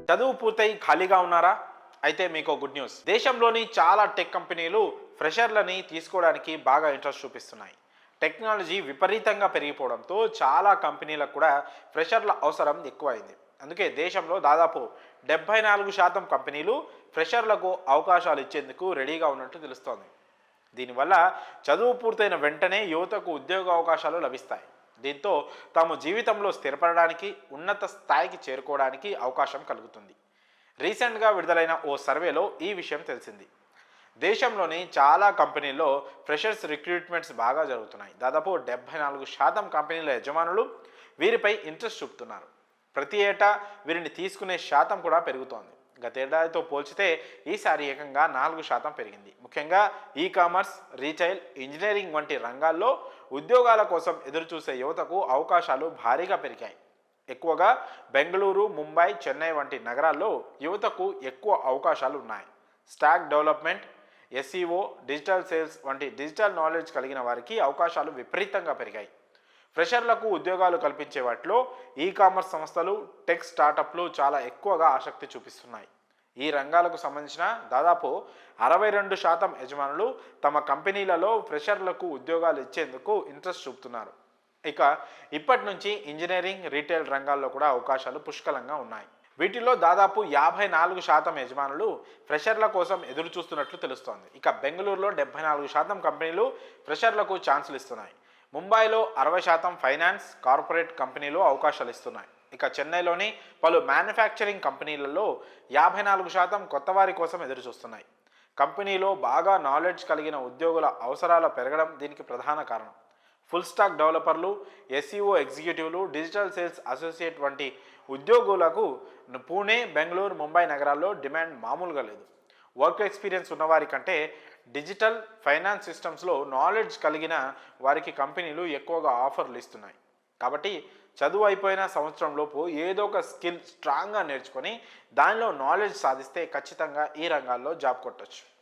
చదువు పూర్తయి ఖాళీగా ఉన్నారా? అయితే మీకు గుడ్ న్యూస్. దేశంలోని చాలా టెక్ కంపెనీలు ఫ్రెషర్లని తీసుకోవడానికి బాగా ఇంట్రెస్ట్ చూపిస్తున్నాయి. టెక్నాలజీ విపరీతంగా పెరిగిపోవడంతో చాలా కంపెనీలకు కూడా ఫ్రెషర్ల అవసరం ఎక్కువైంది. అందుకే దేశంలో దాదాపు 74% కంపెనీలు ఫ్రెషర్లకు అవకాశాలు ఇచ్చేందుకు రెడీగా ఉన్నట్టు తెలుస్తోంది. దీనివల్ల చదువు పూర్తయిన వెంటనే యువతకు ఉద్యోగ అవకాశాలు లభిస్తాయి. దీంతో తాము జీవితంలో స్థిరపడడానికి, ఉన్నత స్థాయికి చేరుకోవడానికి అవకాశం కలుగుతుంది. రీసెంట్గా విడుదలైన ఓ సర్వేలో ఈ విషయం తెలిసింది. దేశంలోని చాలా కంపెనీల్లో ఫ్రెషర్స్ రిక్రూట్మెంట్స్ బాగా జరుగుతున్నాయి. దాదాపు 74% కంపెనీల యజమానులు వీరిపై ఇంట్రెస్ట్ చూపుతున్నారు. ప్రతి ఏటా వీరిని తీసుకునే శాతం కూడా పెరుగుతోంది. గతేడాదితో పోల్చితే ఈసారి ఏకంగా 4% పెరిగింది. ముఖ్యంగా ఈ కామర్స్, రీటైల్, ఇంజనీరింగ్ వంటి రంగాల్లో ఉద్యోగాల కోసం ఎదురుచూసే యువతకు అవకాశాలు భారీగా పెరిగాయి. ఎక్కువగా బెంగళూరు, ముంబై, చెన్నై వంటి నగరాల్లో యువతకు ఎక్కువ అవకాశాలు ఉన్నాయి. Stack development, SEO, digital sales వంటి డిజిటల్ నాలెడ్జ్ కలిగిన వారికి అవకాశాలు విపరీతంగా పెరిగాయి. ఫ్రెషర్లకు ఉద్యోగాలు కల్పించే వాటిలో ఈ కామర్స్ సంస్థలు, టెక్ స్టార్టప్లు చాలా ఎక్కువగా ఆసక్తి చూపిస్తున్నాయి. ఈ రంగాలకు సంబంధించిన దాదాపు 62% యజమానులు తమ కంపెనీలలో ఫ్రెషర్లకు ఉద్యోగాలు ఇచ్చేందుకు ఇంట్రెస్ట్ చూపుతున్నారు. ఇక ఇప్పటి నుంచి ఇంజనీరింగ్, రీటైల్ రంగాల్లో కూడా అవకాశాలు పుష్కలంగా ఉన్నాయి. వీటిలో దాదాపు 54% యజమానులు ఫ్రెషర్ల కోసం ఎదురు చూస్తున్నట్లు తెలుస్తోంది. ఇక బెంగళూరులో 74% కంపెనీలు ఫ్రెషర్లకు ఛాన్సులు ఇస్తున్నాయి. ముంబైలో 60% ఫైనాన్స్, కార్పొరేట్ కంపెనీలు అవకాశాలు ఇస్తున్నాయి. ఇక చెన్నైలోని పలు మ్యానుఫ్యాక్చరింగ్ కంపెనీలలో 54% కొత్త వారి కోసం ఎదురు చూస్తున్నాయి. కంపెనీలో బాగా నాలెడ్జ్ కలిగిన ఉద్యోగుల అవసరాలు పెరగడం దీనికి ప్రధాన కారణం. ఫుల్ స్టాక్ డెవలపర్లు, ఎస్ఈఓ ఎగ్జిక్యూటివ్లు, డిజిటల్ సేల్స్ అసోసియేట్ వంటి ఉద్యోగులకు పూణే, బెంగళూరు, ముంబై నగరాల్లో డిమాండ్ మామూలుగా లేదు. వర్క్ ఎక్స్పీరియన్స్ ఉన్నవారి కంటే డిజిటల్, ఫైనాన్స్ సిస్టమ్స్లో నాలెడ్జ్ కలిగిన వారికి కంపెనీలు ఎక్కువగా ఆఫర్లు ఇస్తున్నాయి. కాబట్టి చదువు అయిపోయిన సంవత్సరంలోపు ఏదో ఒక స్కిల్ స్ట్రాంగ్గా నేర్చుకొని దానిలో నాలెడ్జ్ సాధిస్తే ఖచ్చితంగా ఈ రంగాల్లో జాబ్ కొట్టచ్చు.